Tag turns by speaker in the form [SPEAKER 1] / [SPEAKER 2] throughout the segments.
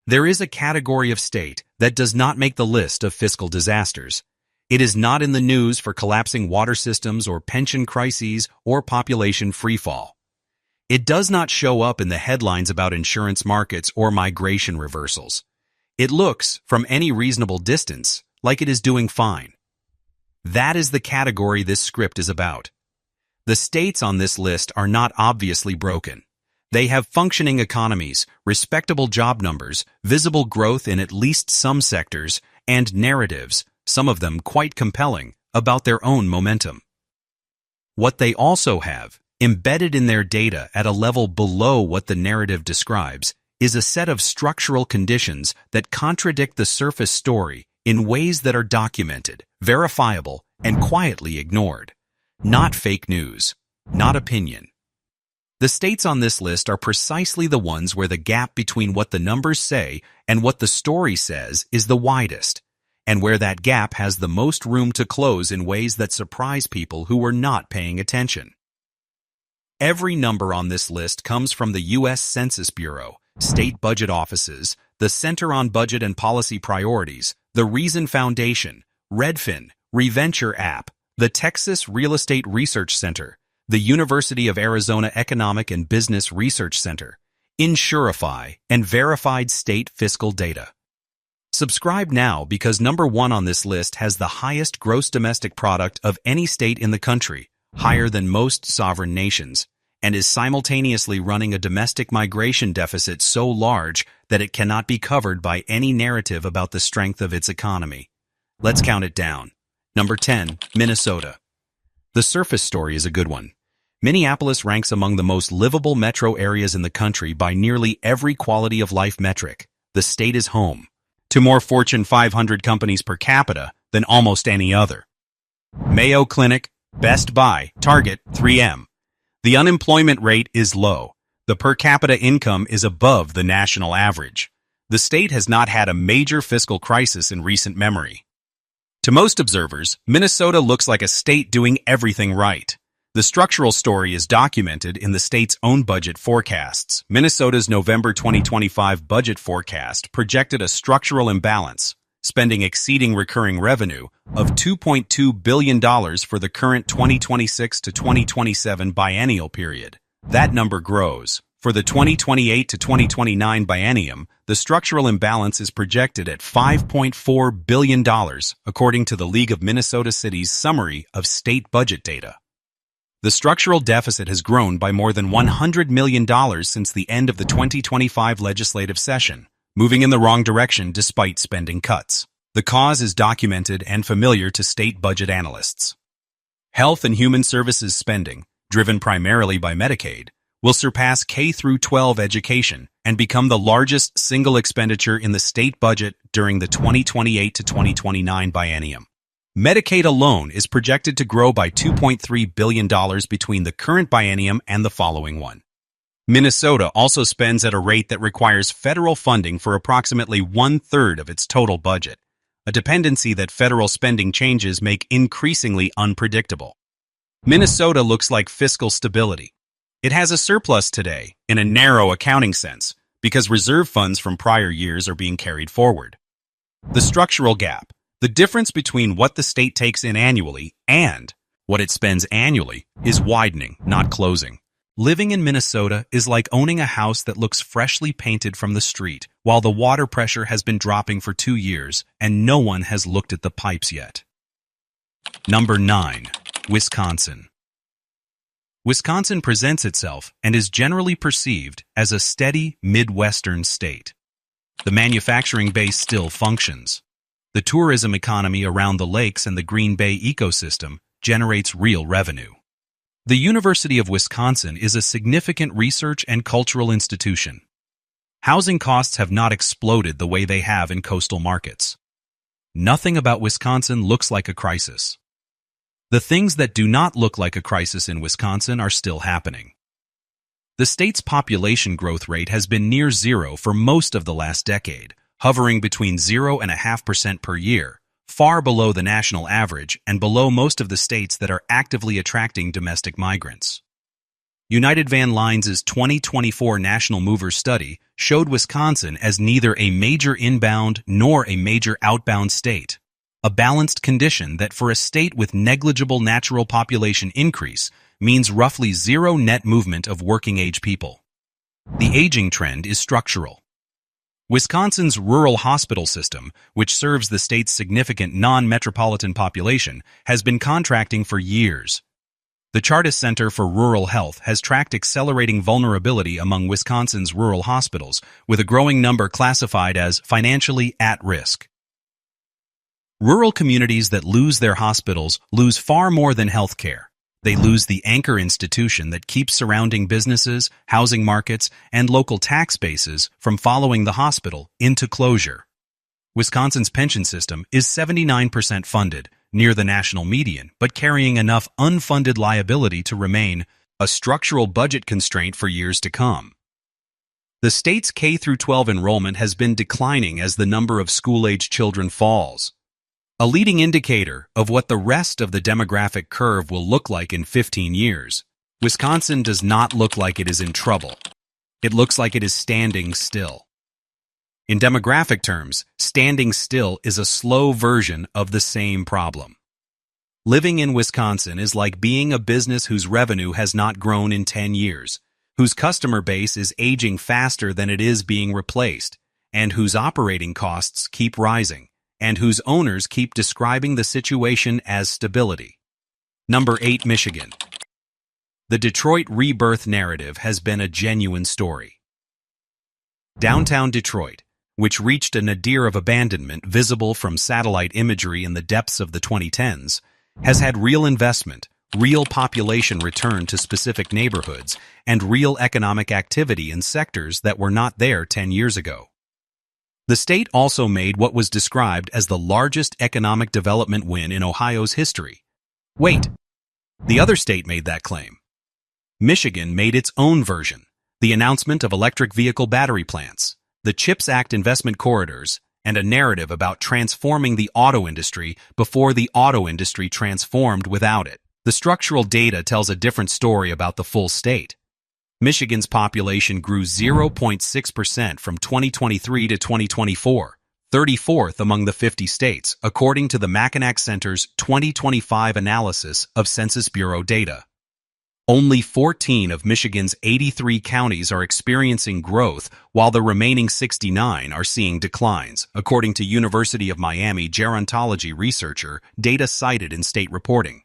[SPEAKER 1] There is a category of state that does not make the list of fiscal disasters. It is not in the news for collapsing water systems or pension crises or population freefall. It does not show up in the headlines about insurance markets or migration reversals. It looks, from any reasonable distance, like it is doing fine. That is the category this script is about. The states on this list are not obviously broken. They have functioning economies, respectable job numbers, visible growth in at least some sectors, and narratives, some of them quite compelling, about their own momentum. What they also have, embedded in their data at a level below what the narrative describes, is a set of structural conditions that contradict the surface story in ways that are documented, verifiable, and quietly ignored. Not fake news, not opinion. The states on this list are precisely the ones where the gap between what the numbers say and what the story says is the widest, and where that gap has the most room to close in ways that surprise people who were not paying attention. Every number on this list comes from the U.S. Census Bureau, state budget offices, the Center on Budget and Policy Priorities, the Reason Foundation, Redfin, Reventure App, the Texas Real Estate Research Center, the University of Arizona Economic and Business Research Center, Insurify, and verified state fiscal data. Subscribe now because number 1 on this list has the highest gross domestic product of any state in the country, higher than most sovereign nations, and is simultaneously running a domestic migration deficit so large that it cannot be covered by any narrative about the strength of its economy. Let's count it down. Number 10, Minnesota. The surface story is a good one. Minneapolis ranks among the most livable metro areas in the country by nearly every quality of life metric. The state is home to more Fortune 500 companies per capita than almost any other. Mayo Clinic, Best Buy, Target, 3M. The unemployment rate is low. The per capita income is above the national average. The state has not had a major fiscal crisis in recent memory. To most observers, Minnesota looks like a state doing everything right. The structural story is documented in the state's own budget forecasts. Minnesota's November 2025 budget forecast projected a structural imbalance, spending exceeding recurring revenue, of $2.2 billion for the current 2026 to 2027 biennial period. That number grows. For the 2028 to 2029 biennium, the structural imbalance is projected at $5.4 billion, according to the League of Minnesota Cities' summary of state budget data. The structural deficit has grown by more than $100 million since the end of the 2025 legislative session, moving in the wrong direction despite spending cuts. The cause is documented and familiar to state budget analysts. Health and Human Services spending, driven primarily by Medicaid, will surpass K-12 education and become the largest single expenditure in the state budget during the 2028 to 2029 biennium. Medicaid alone is projected to grow by $2.3 billion between the current biennium and the following one. Minnesota also spends at a rate that requires federal funding for approximately 1/3 of its total budget, a dependency that federal spending changes make increasingly unpredictable. Minnesota looks like fiscal stability. It has a surplus today, in a narrow accounting sense, because reserve funds from prior years are being carried forward. The structural gap, the difference between what the state takes in annually and what it spends annually, is widening, not closing. Living in Minnesota is like owning a house that looks freshly painted from the street, while the water pressure has been dropping for 2 years and no one has looked at the pipes yet. Number 9, Wisconsin. Wisconsin presents itself and is generally perceived as a steady Midwestern state. The manufacturing base still functions. The tourism economy around the lakes and the Green Bay ecosystem generates real revenue. The University of Wisconsin is a significant research and cultural institution. Housing costs have not exploded the way they have in coastal markets. Nothing about Wisconsin looks like a crisis. The things that do not look like a crisis in Wisconsin are still happening. The state's population growth rate has been near zero for most of the last decade, hovering between 0.5% per year, far below the national average and below most of the states that are actively attracting domestic migrants. United Van Lines' 2024 National Movers study showed Wisconsin as neither a major inbound nor a major outbound state, a balanced condition that for a state with negligible natural population increase means roughly zero net movement of working-age people. The aging trend is structural. Wisconsin's rural hospital system, which serves the state's significant non-metropolitan population, has been contracting for years. The Chartis Center for Rural Health has tracked accelerating vulnerability among Wisconsin's rural hospitals, with a growing number classified as financially at risk. Rural communities that lose their hospitals lose far more than health care. They lose the anchor institution that keeps surrounding businesses, housing markets, and local tax bases from following the hospital into closure. Wisconsin's pension system is 79% funded, near the national median, but carrying enough unfunded liability to remain a structural budget constraint for years to come. The state's K-12 enrollment has been declining as the number of school-age children falls. A leading indicator of what the rest of the demographic curve will look like in 15 years, Wisconsin does not look like it is in trouble. It looks like it is standing still. In demographic terms, standing still is a slow version of the same problem. Living in Wisconsin is like being a business whose revenue has not grown in 10 years, whose customer base is aging faster than it is being replaced, and whose operating costs keep rising, and whose owners keep describing the situation as stability. Number 8, Michigan. The Detroit rebirth narrative has been a genuine story. Downtown Detroit, which reached a nadir of abandonment visible from satellite imagery in the depths of the 2010s, has had real investment, real population return to specific neighborhoods, and real economic activity in sectors that were not there 10 years ago. The state also made what was described as the largest economic development win in Ohio's history. Wait, the other state made that claim. Michigan made its own version, the announcement of electric vehicle battery plants, the CHIPS Act investment corridors, and a narrative about transforming the auto industry before the auto industry transformed without it. The structural data tells a different story about the full state. Michigan's population grew 0.6% from 2023 to 2024, 34th among the 50 states, according to the Mackinac Center's 2025 analysis of Census Bureau data. Only 14 of Michigan's 83 counties are experiencing growth, while the remaining 69 are seeing declines, according to University of Miami gerontology researcher data cited in state reporting.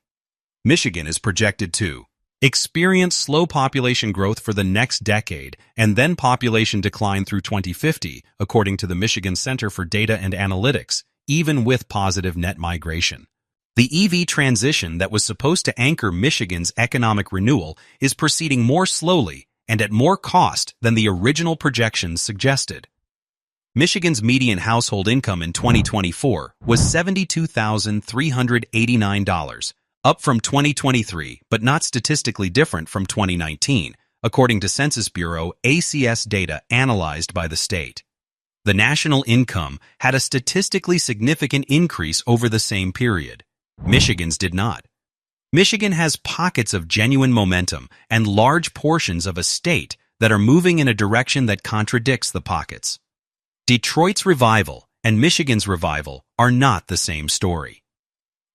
[SPEAKER 1] Michigan is projected to experience slow population growth for the next decade and then population decline through 2050, according to the Michigan Center for Data and Analytics, even with positive net migration. The EV transition that was supposed to anchor Michigan's economic renewal is proceeding more slowly and at more cost than the original projections suggested. Michigan's median household income in 2024 was $72,389, up from 2023 but not statistically different from 2019, according to Census Bureau ACS data analyzed by the state. The national income had a statistically significant increase over the same period. Michigan's did not. Michigan has pockets of genuine momentum and large portions of a state that are moving in a direction that contradicts the pockets. Detroit's revival and Michigan's revival are not the same story.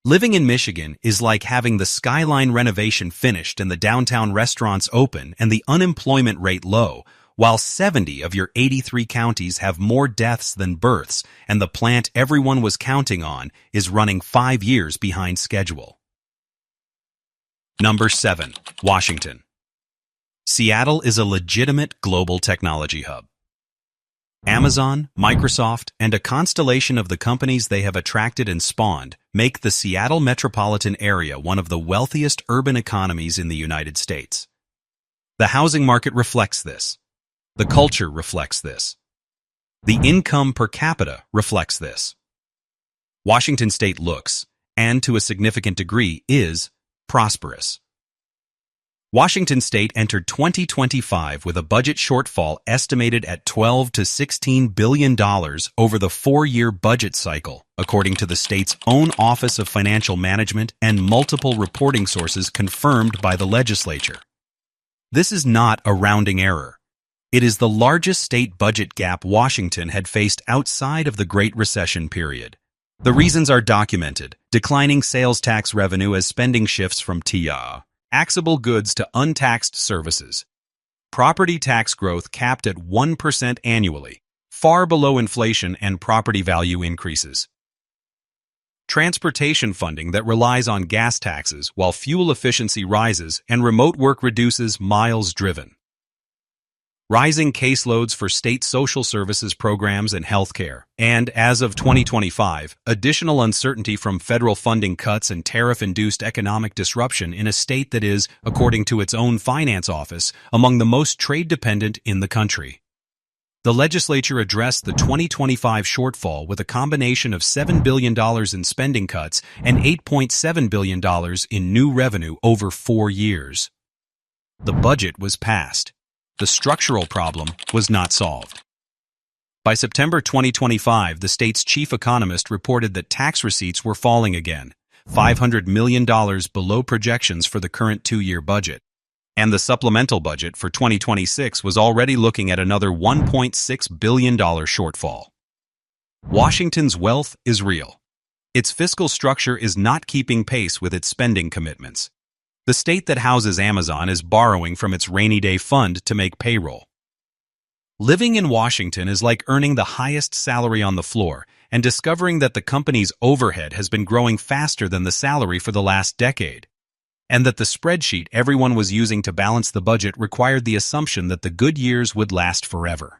[SPEAKER 1] Living in Michigan is like having the skyline renovation finished and the downtown restaurants open and the unemployment rate low, while 70 of your 83 counties have more deaths than births, and the plant everyone was counting on is running 5 years behind schedule. Number 7, Washington. Seattle is a legitimate global technology hub. Amazon, Microsoft, and a constellation of the companies they have attracted and spawned make the Seattle metropolitan area one of the wealthiest urban economies in the United States. The housing market reflects this. The culture reflects this. The income per capita reflects this. Washington state looks, and to a significant degree is, prosperous. Washington state entered 2025 with a budget shortfall estimated at $12 to $16 billion over the 4-year budget cycle, according to the state's own Office of Financial Management and multiple reporting sources confirmed by the legislature. This is not a rounding error. It is the largest state budget gap Washington had faced outside of the Great Recession period. The reasons are documented: declining sales tax revenue as spending shifts from taxable goods to untaxed services. Property tax growth capped at 1% annually, far below inflation and property value increases. Transportation funding that relies on gas taxes while fuel efficiency rises and remote work reduces miles driven. Rising caseloads for state social services programs and healthcare, and, as of 2025, additional uncertainty from federal funding cuts and tariff-induced economic disruption in a state that is, according to its own finance office, among the most trade-dependent in the country. The legislature addressed the 2025 shortfall with a combination of $7 billion in spending cuts and $8.7 billion in new revenue over 4 years. The budget was passed. The structural problem was not solved. By September 2025, the state's chief economist reported that tax receipts were falling again, $500 million below projections for the current 2-year budget. And the supplemental budget for 2026 was already looking at another $1.6 billion shortfall. Washington's wealth is real. Its fiscal structure is not keeping pace with its spending commitments. The state that houses Amazon is borrowing from its rainy day fund to make payroll. Living in Washington is like earning the highest salary on the floor and discovering that the company's overhead has been growing faster than the salary for the last decade, and that the spreadsheet everyone was using to balance the budget required the assumption that the good years would last forever.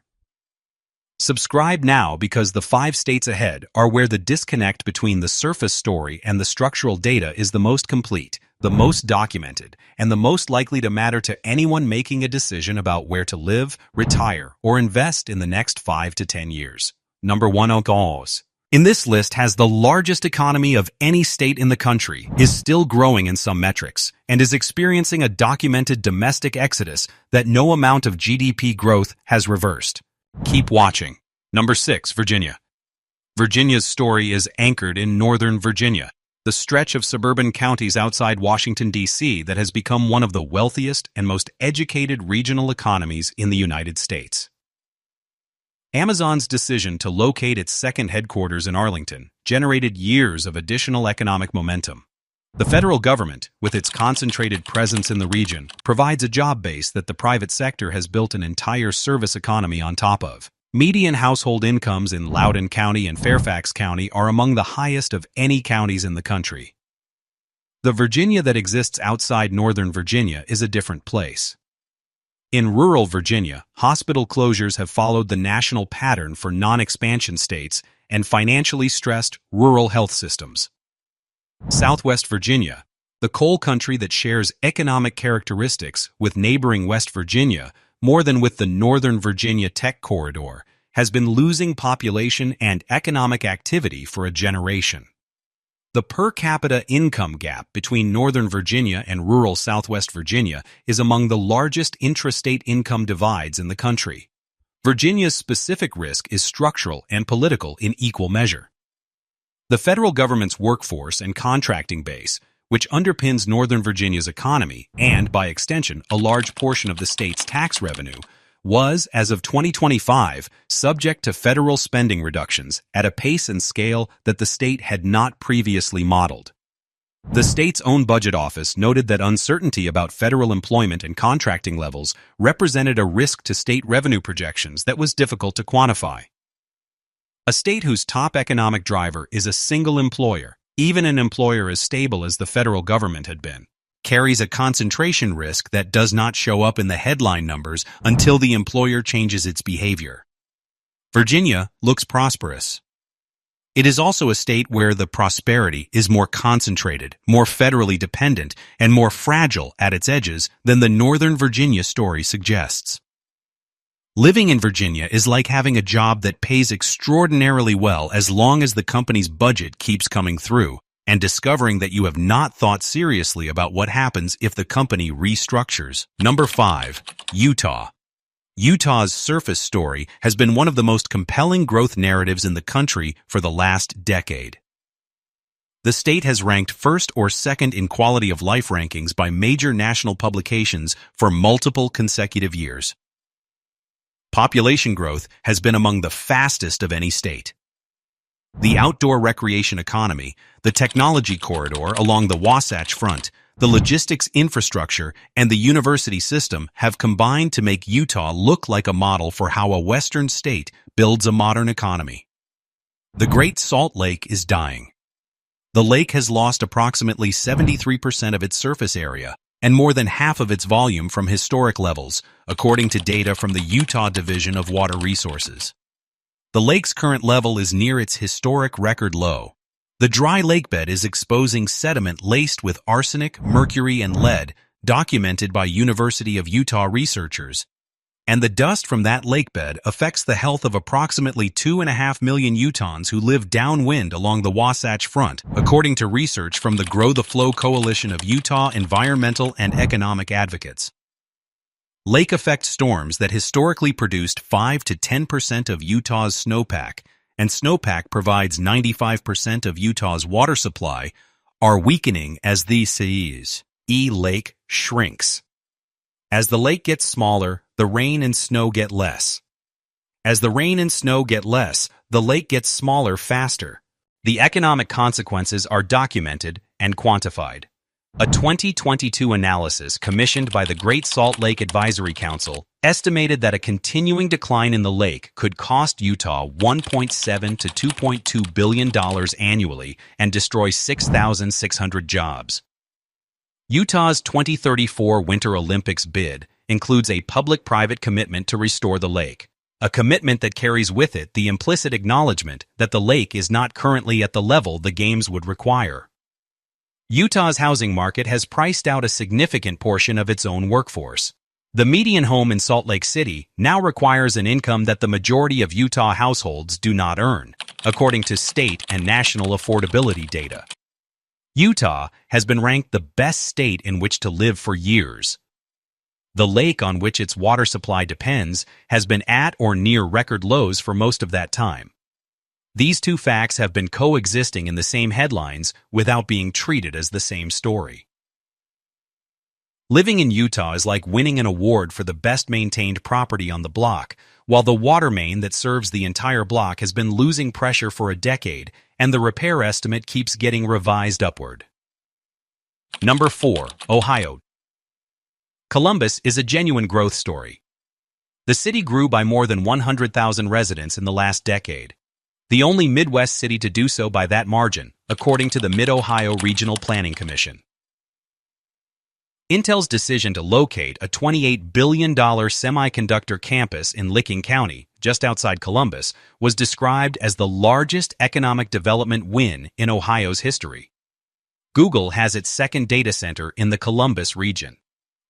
[SPEAKER 1] Subscribe now, because the 5 states ahead are where the disconnect between the surface story and the structural data is the most complete, the most documented, and the most likely to matter to anyone making a decision about where to live, retire, or invest in the next 5 to 10 years. Number 1, Oklahoma. In this list has the largest economy of any state in the country, is still growing in some metrics, and is experiencing a documented domestic exodus that no amount of GDP growth has reversed. Keep watching. Number 6, Virginia. Virginia's story is anchored in Northern Virginia, the stretch of suburban counties outside Washington, D.C. that has become one of the wealthiest and most educated regional economies in the United States. Amazon's decision to locate its second headquarters in Arlington generated years of additional economic momentum. The federal government, with its concentrated presence in the region, provides a job base that the private sector has built an entire service economy on top of. Median household incomes in Loudoun County and Fairfax County are among the highest of any counties in the country. The Virginia that exists outside Northern Virginia is a different place. In rural Virginia, hospital closures have followed the national pattern for non-expansion states and financially stressed rural health systems. Southwest Virginia, the coal country that shares economic characteristics with neighboring West Virginia more than with the Northern Virginia Tech Corridor, has been losing population and economic activity for a generation. The per capita income gap between Northern Virginia and rural Southwest Virginia is among the largest intrastate income divides in the country. Virginia's specific risk is structural and political in equal measure. The federal government's workforce and contracting base, which underpins Northern Virginia's economy and, by extension, a large portion of the state's tax revenue, was, as of 2025, subject to federal spending reductions at a pace and scale that the state had not previously modeled. The state's own budget office noted that uncertainty about federal employment and contracting levels represented a risk to state revenue projections that was difficult to quantify. A state whose top economic driver is a single employer, even an employer as stable as the federal government had been, carries a concentration risk that does not show up in the headline numbers until the employer changes its behavior. Virginia looks prosperous. It is also a state where the prosperity is more concentrated, more federally dependent, and more fragile at its edges than the Northern Virginia story suggests. Living in Virginia is like having a job that pays extraordinarily well as long as the company's budget keeps coming through, and discovering that you have not thought seriously about what happens if the company restructures. Number 5, Utah. Utah's surface story has been one of the most compelling growth narratives in the country for the last decade. The state has ranked first or second in quality of life rankings by major national publications for multiple consecutive years. Population growth has been among the fastest of any state. The outdoor recreation economy, the technology corridor along the Wasatch Front, the logistics infrastructure, and the university system have combined to make Utah look like a model for how a western state builds a modern economy. The Great Salt Lake is dying. The lake has lost approximately 73% of its surface area and more than half of its volume from historic levels, according to data from the Utah Division of Water Resources. The lake's current level is near its historic record low. The dry lakebed is exposing sediment laced with arsenic, mercury, and lead, documented by University of Utah researchers. And the dust from that lakebed affects the health of approximately 2.5 million Utahns who live downwind along the Wasatch Front, according to research from the Grow the Flow Coalition of Utah Environmental and Economic Advocates. Lake effect storms that historically produced 5 to 10% of Utah's snowpack, and snowpack provides 95% of Utah's water supply, are weakening as the lake shrinks. As the lake gets smaller, the rain and snow get less. As the rain and snow get less, the lake gets smaller faster. The economic consequences are documented and quantified. A 2022 analysis commissioned by the Great Salt Lake Advisory Council estimated that a continuing decline in the lake could cost Utah $1.7 to $2.2 billion annually and destroy 6,600 jobs. Utah's 2034 Winter Olympics bid includes a public-private commitment to restore the lake, a commitment that carries with it the implicit acknowledgement that the lake is not currently at the level the Games would require. Utah's housing market has priced out a significant portion of its own workforce. The median home in Salt Lake City now requires an income that the majority of Utah households do not earn, according to state and national affordability data. Utah has been ranked the best state in which to live for years. The lake on which its water supply depends has been at or near record lows for most of that time. These two facts have been coexisting in the same headlines without being treated as the same story. Living in Utah is like winning an award for the best-maintained property on the block, while the water main that serves the entire block has been losing pressure for a decade, and the repair estimate keeps getting revised upward. Number 4. Ohio. Columbus is a genuine growth story. The city grew by more than 100,000 residents in the last decade, the only Midwest city to do so by that margin, according to the Mid-Ohio Regional Planning Commission. Intel's decision to locate a $28 billion semiconductor campus in Licking County, just outside Columbus, was described as the largest economic development win in Ohio's history. Google has its second data center in the Columbus region.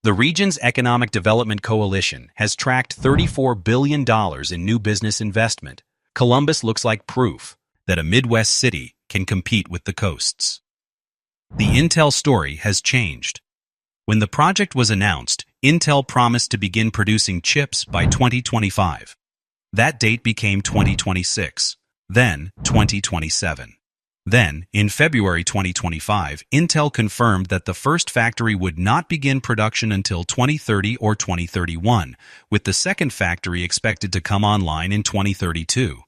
[SPEAKER 1] The region's Economic Development Coalition has tracked $34 billion in new business investment. Columbus looks like proof that a Midwest city can compete with the coasts. The Intel story has changed. When the project was announced, Intel promised to begin producing chips by 2025. That date became 2026, then 2027. Then, in February 2025, Intel confirmed that the first factory would not begin production until 2030 or 2031, with the second factory expected to come online in 2032.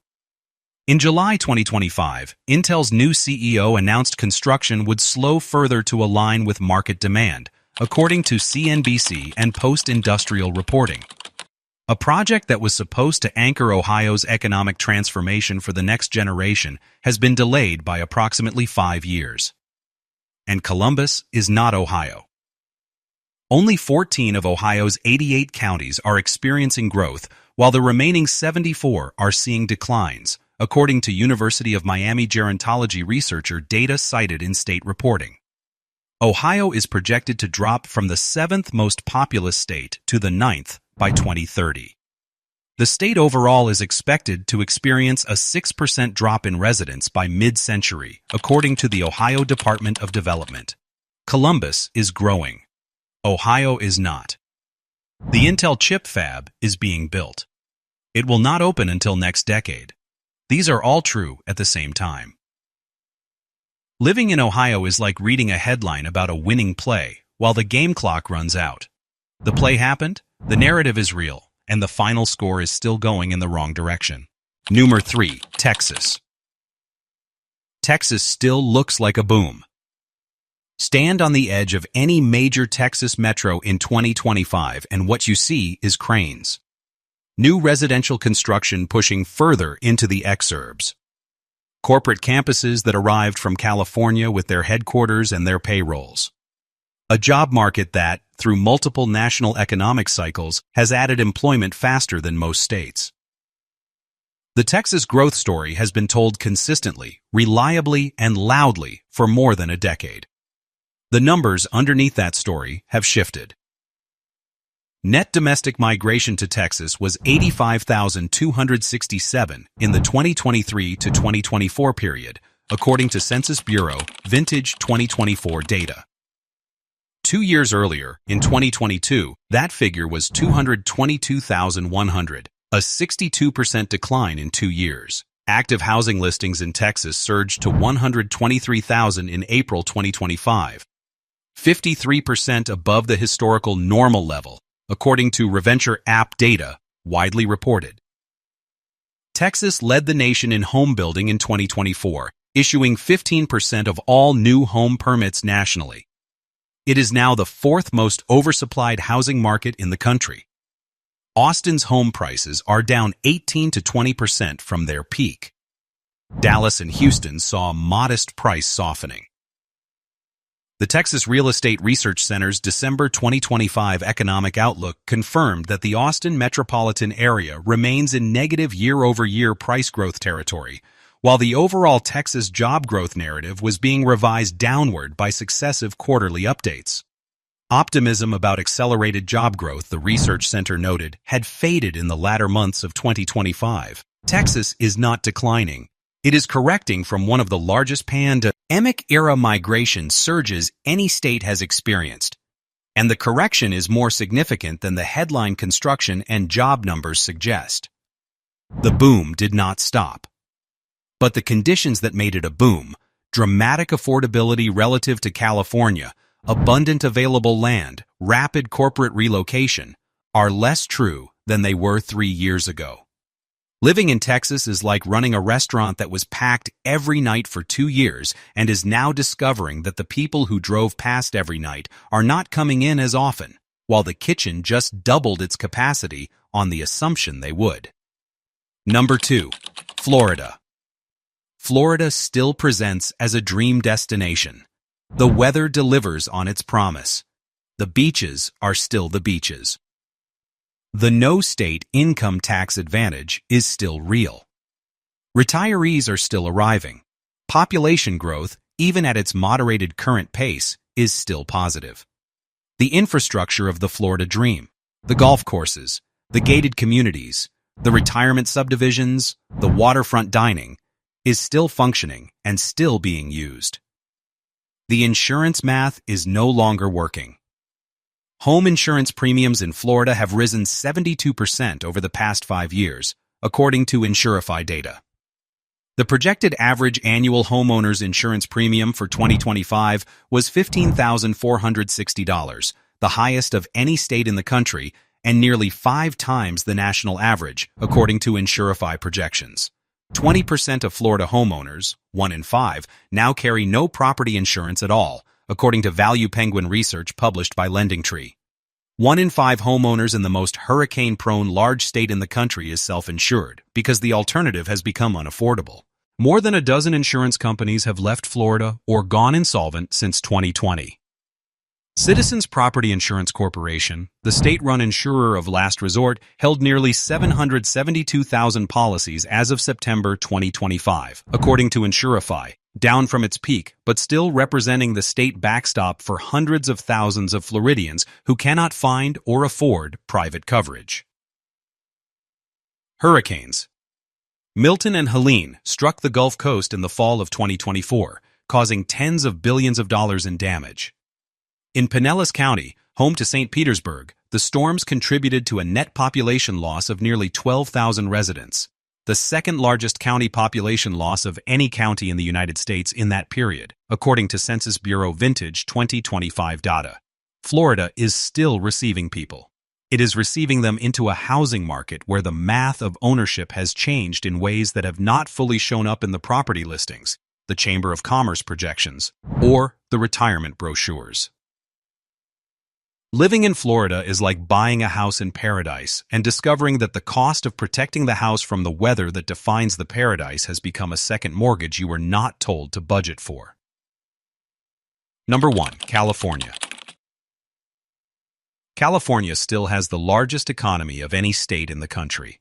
[SPEAKER 1] In July 2025, Intel's new CEO announced construction would slow further to align with market demand, according to CNBC and Post-Industrial Reporting. A project that was supposed to anchor Ohio's economic transformation for the next generation has been delayed by approximately 5 years. And Columbus is not Ohio. Only 14 of Ohio's 88 counties are experiencing growth, while the remaining 74 are seeing declines, according to University of Miami gerontology researcher data cited in state reporting. Ohio is projected to drop from the 7th most populous state to the 9th by 2030. The state overall is expected to experience a 6% drop in residents by mid-century, according to the Ohio Department of Development. Columbus is growing. Ohio is not. The Intel chip fab is being built. It will not open until next decade. These are all true at the same time. Living in Ohio is like reading a headline about a winning play while the game clock runs out. The play happened, the narrative is real, and the final score is still going in the wrong direction. Number 3. Texas. Texas still looks like a boom. Stand on the edge of any major Texas metro in 2025 and what you see is cranes. New residential construction pushing further into the exurbs. Corporate campuses that arrived from California with their headquarters and their payrolls. A job market that, through multiple national economic cycles, has added employment faster than most states. The Texas growth story has been told consistently, reliably, and loudly for more than a decade. The numbers underneath that story have shifted. Net domestic migration to Texas was 85,267 in the 2023 to 2024 period, according to Census Bureau Vintage 2024 data. 2 years earlier, in 2022, that figure was 222,100, a 62% decline in 2 years. Active housing listings in Texas surged to 123,000 in April 2025, 53% above the historical normal level, according to Reventure app data, widely reported. Texas led the nation in home building in 2024, issuing 15% of all new home permits nationally. It is now the 4th most oversupplied housing market in the country. Austin's home prices are down 18 to 20% from their peak. Dallas and Houston saw modest price softening. The Texas Real Estate Research Center's December 2025 economic outlook confirmed that the Austin metropolitan area remains in negative year-over-year price growth territory, while the overall Texas job growth narrative was being revised downward by successive quarterly updates. Optimism about accelerated job growth, the research center noted, had faded in the latter months of 2025. Texas is not declining. It is correcting from one of the largest pandemic-era migration surges any state has experienced, and the correction is more significant than the headline construction and job numbers suggest. The boom did not stop. But the conditions that made it a boom, dramatic affordability relative to California, abundant available land, rapid corporate relocation, are less true than they were 3 years ago. Living in Texas is like running a restaurant that was packed every night for 2 years and is now discovering that the people who drove past every night are not coming in as often, while the kitchen just doubled its capacity on the assumption they would. Number 2. Florida. Florida still presents as a dream destination. The weather delivers on its promise. The beaches are still the beaches. The no-state income tax advantage is still real. Retirees are still arriving. Population growth, even at its moderated current pace, is still positive. The infrastructure of the Florida dream, the golf courses, the gated communities, the retirement subdivisions, the waterfront dining, is still functioning and still being used. The insurance math is no longer working. Home insurance premiums in Florida have risen 72% over the past 5 years, according to Insurify data. The projected average annual homeowners insurance premium for 2025 was $15,460, the highest of any state in the country, and nearly 5 times the national average, according to Insurify projections. 20% of Florida homeowners, 1 in 5, now carry no property insurance at all, according to Value Penguin research published by LendingTree. 1 in 5 homeowners in the most hurricane-prone large state in the country is self-insured because the alternative has become unaffordable. More than a dozen insurance companies have left Florida or gone insolvent since 2020. Citizens Property Insurance Corporation, the state-run insurer of last resort, held nearly 772,000 policies as of September 2025, according to Insurify, down from its peak, but still representing the state backstop for hundreds of thousands of Floridians who cannot find or afford private coverage. Hurricanes. Milton and Helene struck the Gulf Coast in the fall of 2024, causing tens of billions of dollars in damage. In Pinellas County, home to St. Petersburg, the storms contributed to a net population loss of nearly 12,000 residents. the second largest county population loss of any county in the United States in that period, according to Census Bureau Vintage 2025 data. Florida is still receiving people. It is receiving them into a housing market where the math of ownership has changed in ways that have not fully shown up in the property listings, the Chamber of Commerce projections, or the retirement brochures. Living in Florida is like buying a house in paradise and discovering that the cost of protecting the house from the weather that defines the paradise has become a second mortgage you were not told to budget for. Number 1. California. California still has the largest economy of any state in the country.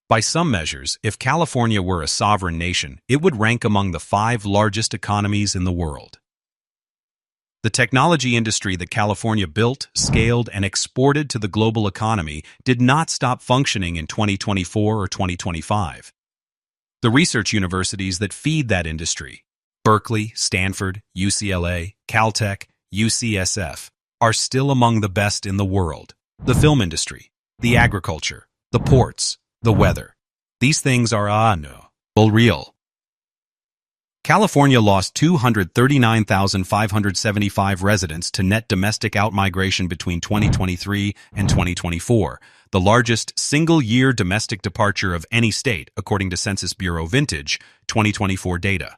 [SPEAKER 1] By some measures, if California were a sovereign nation, it would rank among the 5 largest economies in the world. The technology industry that California built, scaled, and exported to the global economy did not stop functioning in 2024 or 2025. The research universities that feed that industry, Berkeley, Stanford, UCLA, Caltech, UCSF, are still among the best in the world. The film industry, the agriculture, the ports, the weather. These things are real. California lost 239,575 residents to net domestic outmigration between 2023 and 2024, the largest single-year domestic departure of any state, according to Census Bureau Vintage 2024 data.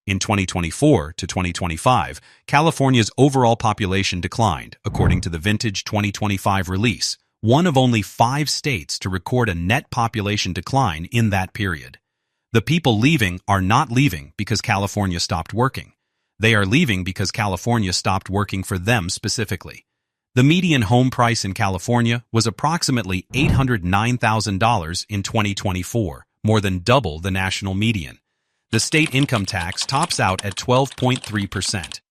[SPEAKER 1] In 2024 to 2025, California's overall population declined, according to the Vintage 2025 release, one of only 5 states to record a net population decline in that period. The people leaving are not leaving because California stopped working. They are leaving because California stopped working for them specifically. The median home price in California was approximately $809,000 in 2024, more than double the national median. The state income tax tops out at 12.3%.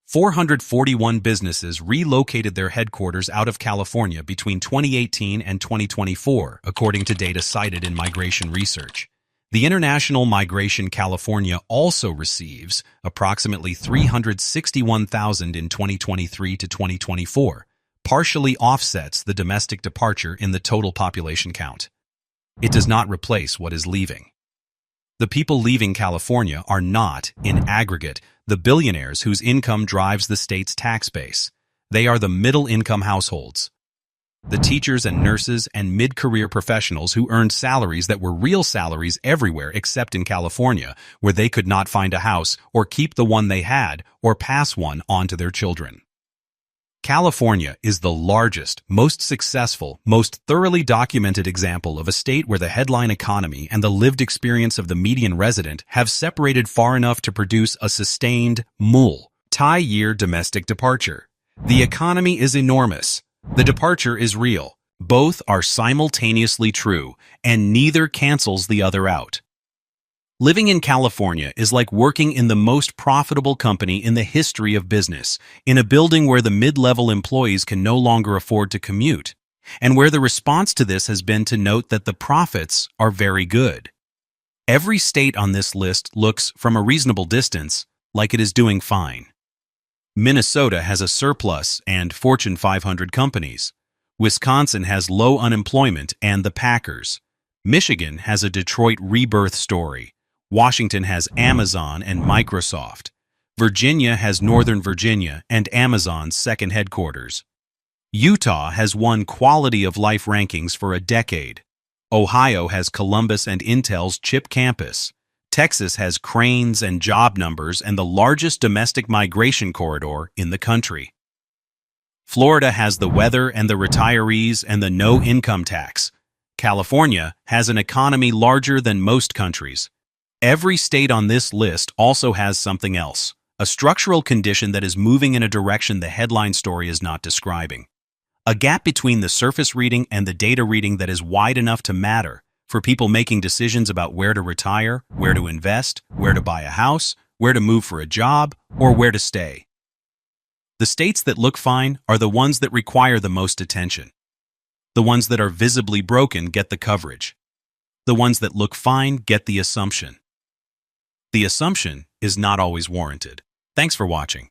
[SPEAKER 1] 441 businesses relocated their headquarters out of California between 2018 and 2024, according to data cited in migration research. The International Migration California also receives approximately 361,000 in 2023 to 2024, partially offsets the domestic departure in the total population count. It does not replace what is leaving. The people leaving California are not, in aggregate, the billionaires whose income drives the state's tax base. They are the middle-income households. The teachers and nurses and mid-career professionals who earned salaries that were real salaries everywhere except in California, where they could not find a house or keep the one they had or pass one on to their children. California is the largest, most successful, most thoroughly documented example of a state where the headline economy and the lived experience of the median resident have separated far enough to produce a sustained, multi-year domestic departure. The economy is enormous. The departure is real. Both are simultaneously true, and neither cancels the other out. Living in California is like working in the most profitable company in the history of business, in a building where the mid-level employees can no longer afford to commute, and where the response to this has been to note that the profits are very good. Every state on this list looks, from a reasonable distance, like it is doing fine. Minnesota has a surplus and Fortune 500 companies. Wisconsin has low unemployment and the Packers. Michigan has a Detroit rebirth story. Washington has Amazon and Microsoft. Virginia has Northern Virginia and Amazon's second headquarters. Utah has won quality of life rankings for a decade. Ohio has Columbus and Intel's chip campus. Texas has cranes and job numbers and the largest domestic migration corridor in the country. Florida has the weather and the retirees and the no income tax. California has an economy larger than most countries. Every state on this list also has something else, a structural condition that is moving in a direction the headline story is not describing. A gap between the surface reading and the data reading that is wide enough to matter for people making decisions about where to retire, where to invest, where to buy a house, where to move for a job, or where to stay. The states that look fine are the ones that require the most attention. The ones that are visibly broken get the coverage. The ones that look fine get the assumption. The assumption is not always warranted. Thanks for watching.